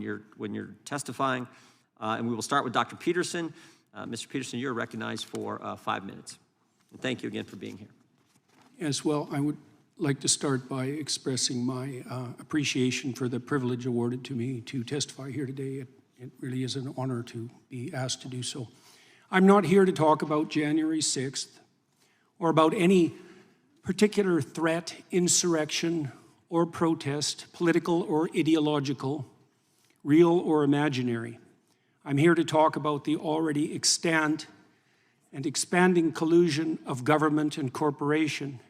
you're testifying. And we will start with Dr. Peterson. Mr. Peterson, you're recognized for 5 minutes. And thank you again for being here. Yes, well, I would like to start by expressing my appreciation for the privilege awarded to me to testify here today. It really is an honor to be asked to do so. I'm not here to talk about January 6th or about any particular threat, insurrection, or protest, political or ideological, real or imaginary. I'm here to talk about the already extant and expanding collusion of government and corporation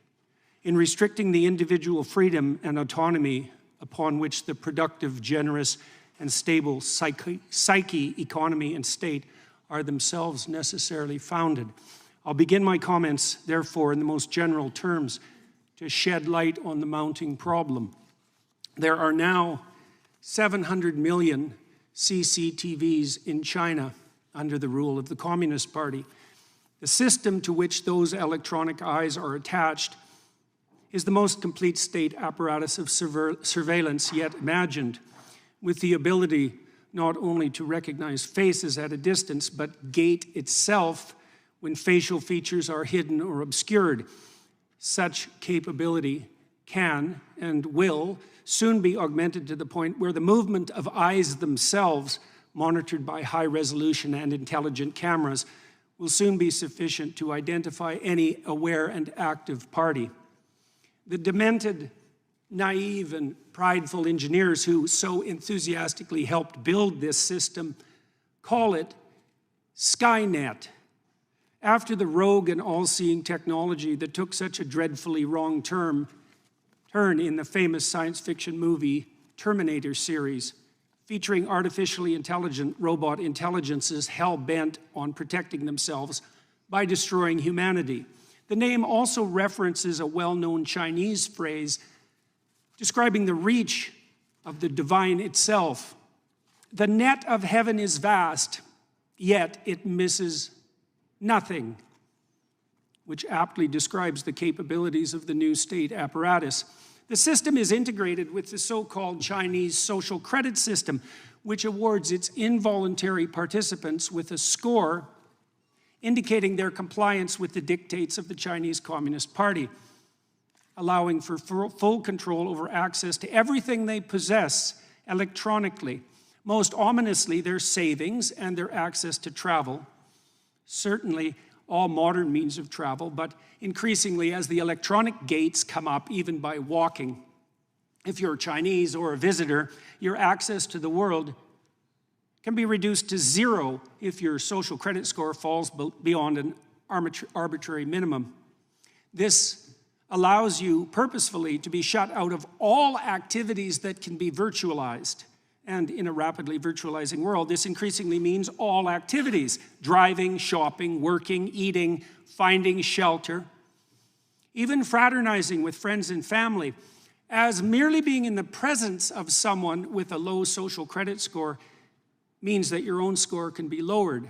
in restricting the individual freedom and autonomy upon which the productive, generous, and stable psyche, economy, and state are themselves necessarily founded. I'll begin my comments, therefore, in the most general terms to shed light on the mounting problem. There are now 700 million CCTVs in China under the rule of the Communist Party. The system to which those electronic eyes are attached is the most complete state apparatus of surveillance yet imagined, with the ability not only to recognize faces at a distance, but gait itself when facial features are hidden or obscured. Such capability can and will soon be augmented to the point where the movement of eyes themselves, monitored by high-resolution and intelligent cameras, will soon be sufficient to identify any aware and active party. The demented, naive, and prideful engineers who so enthusiastically helped build this system call it Skynet, after the rogue and all-seeing technology that took such a dreadfully wrong turn in the famous science fiction movie Terminator series, featuring artificially intelligent robot intelligences hell-bent on protecting themselves by destroying humanity. The name also references a well-known Chinese phrase describing the reach of the divine itself. The net of heaven is vast, yet it misses nothing, which aptly describes the capabilities of the new state apparatus. The system is integrated with the so-called Chinese social credit system, which awards its involuntary participants with a score indicating their compliance with the dictates of the Chinese Communist Party, allowing for full control over access to everything they possess electronically. Most ominously, their savings and their access to travel, certainly all modern means of travel, but increasingly as the electronic gates come up, even by walking. If you're Chinese or a visitor, your access to the world can be reduced to zero if your social credit score falls beyond an arbitrary minimum. This allows you purposefully to be shut out of all activities that can be virtualized. And in a rapidly virtualizing world, this increasingly means all activities: driving, shopping, working, eating, finding shelter, even fraternizing with friends and family, as merely being in the presence of someone with a low social credit score means that your own score can be lowered.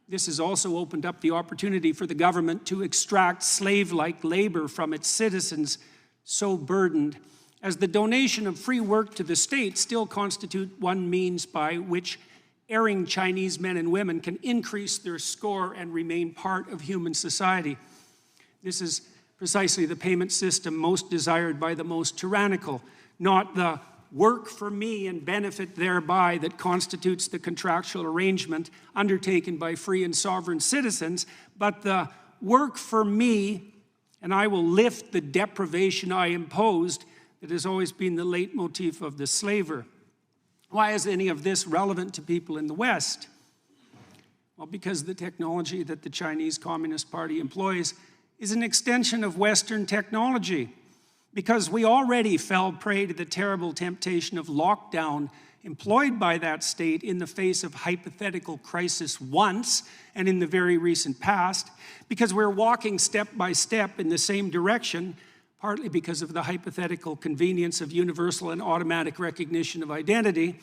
This has also opened up the opportunity for the government to extract slave-like labor from its citizens, so burdened, as the donation of free work to the state still constitute one means by which erring Chinese men and women can increase their score and remain part of human society. This is precisely the payment system most desired by the most tyrannical, not the work for me and benefit thereby that constitutes the contractual arrangement undertaken by free and sovereign citizens, but the work for me and I will lift the deprivation I imposed that has always been the leitmotif of the slaver. Why is any of this relevant to people in the West? Well, because the technology that the Chinese Communist Party employs is an extension of Western technology. Because we already fell prey to the terrible temptation of lockdown employed by that state in the face of hypothetical crisis once and in the very recent past, because we're walking step by step in the same direction, partly because of the hypothetical convenience of universal and automatic recognition of identity,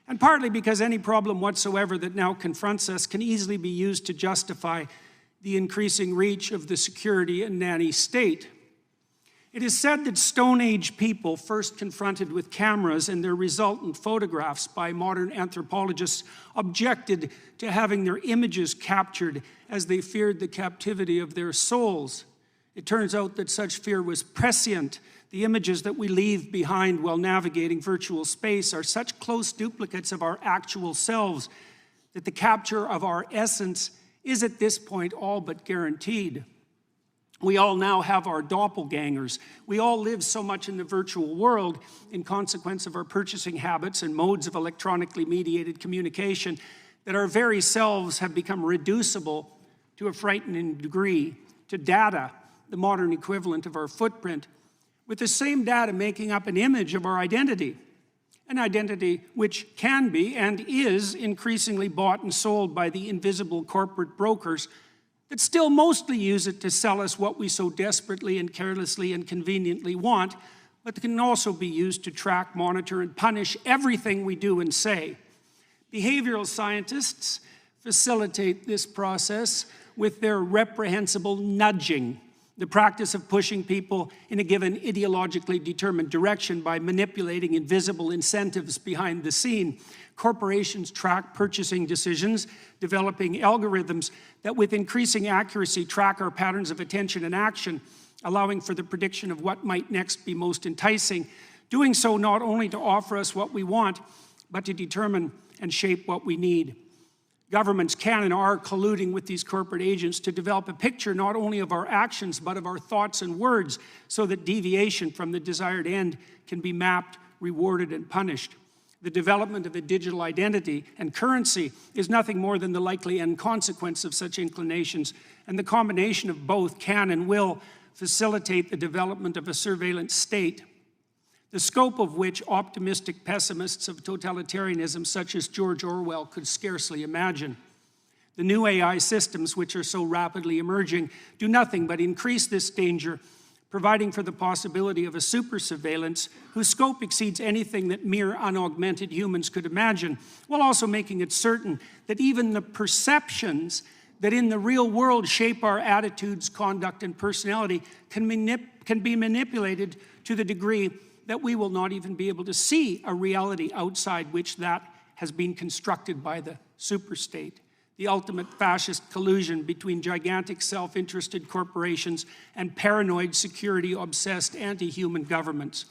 and partly because any problem whatsoever that now confronts us can easily be used to justify the increasing reach of the security and nanny state. It is said that Stone Age people, first confronted with cameras and their resultant photographs by modern anthropologists, objected to having their images captured as they feared the captivity of their souls. It turns out that such fear was prescient. The images that we leave behind while navigating virtual space are such close duplicates of our actual selves that the capture of our essence is at this point all but guaranteed. We all now have our doppelgangers. We all live so much in the virtual world in consequence of our purchasing habits and modes of electronically mediated communication that our very selves have become reducible to a frightening degree to data, the modern equivalent of our footprint, with the same data making up an image of our identity, an identity which can be and is increasingly bought and sold by the invisible corporate brokers that still mostly use it to sell us what we so desperately and carelessly and conveniently want, but that can also be used to track, monitor, and punish everything we do and say. Behavioral scientists facilitate this process with their reprehensible nudging, the practice of pushing people in a given ideologically determined direction by manipulating invisible incentives behind the scene. Corporations track purchasing decisions, developing algorithms that with increasing accuracy track our patterns of attention and action, allowing for the prediction of what might next be most enticing, doing so not only to offer us what we want, but to determine and shape what we need. Governments can and are colluding with these corporate agents to develop a picture not only of our actions, but of our thoughts and words, so that deviation from the desired end can be mapped, rewarded, and punished. The development of a digital identity and currency is nothing more than the likely end consequence of such inclinations, and the combination of both can and will facilitate the development of a surveillance state, the scope of which optimistic pessimists of totalitarianism such as George Orwell could scarcely imagine. The new AI systems, which are so rapidly emerging, do nothing but increase this danger, providing for the possibility of a super surveillance whose scope exceeds anything that mere unaugmented humans could imagine, while also making it certain that even the perceptions that in the real world shape our attitudes, conduct, and personality can be manipulated to the degree that we will not even be able to see a reality outside which that has been constructed by the superstate, the ultimate fascist collusion between gigantic self-interested corporations and paranoid, security-obsessed anti-human governments.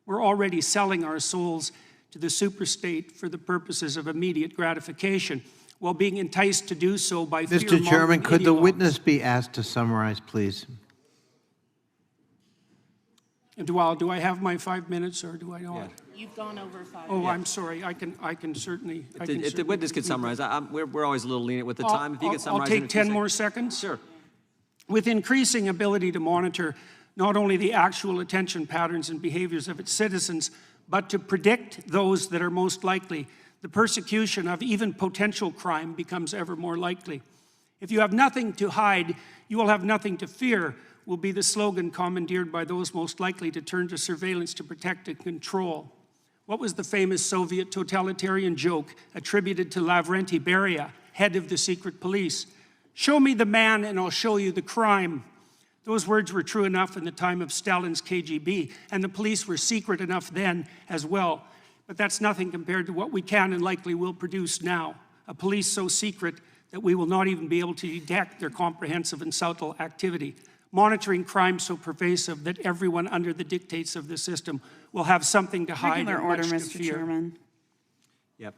We're already selling our souls to the superstate for the purposes of immediate gratification, while being enticed to do so by fear-mongering Mr. Chairman, could the ideologues. witness be asked to summarize, please? And do I have my 5 minutes, or do I not? Yeah. You've gone over 5 Oh, minutes. I'm sorry. I can certainly. If the witness could summarize, we're always a little lenient with the time. If you could I'll summarize in a take few 10 more seconds. seconds. Sure. With increasing ability to monitor not only the actual attention patterns and behaviors of its citizens, but to predict those that are most likely, the persecution of even potential crime becomes ever more likely. If you have nothing to hide, you will have nothing to fear, will be the slogan commandeered by those most likely to turn to surveillance to protect and control. What was the famous Soviet totalitarian joke attributed to Lavrenti Beria, head of the secret police? Show me the man and I'll show you the crime. Those words were true enough in the time of Stalin's KGB, and the police were secret enough then as well. But that's nothing compared to what we can and likely will produce now. A police so secret that we will not even be able to detect their comprehensive and subtle activity. Monitoring crime so pervasive that everyone under the dictates of the system will have something to hide Regular and order, much to Mr. fear. Chairman. Yep.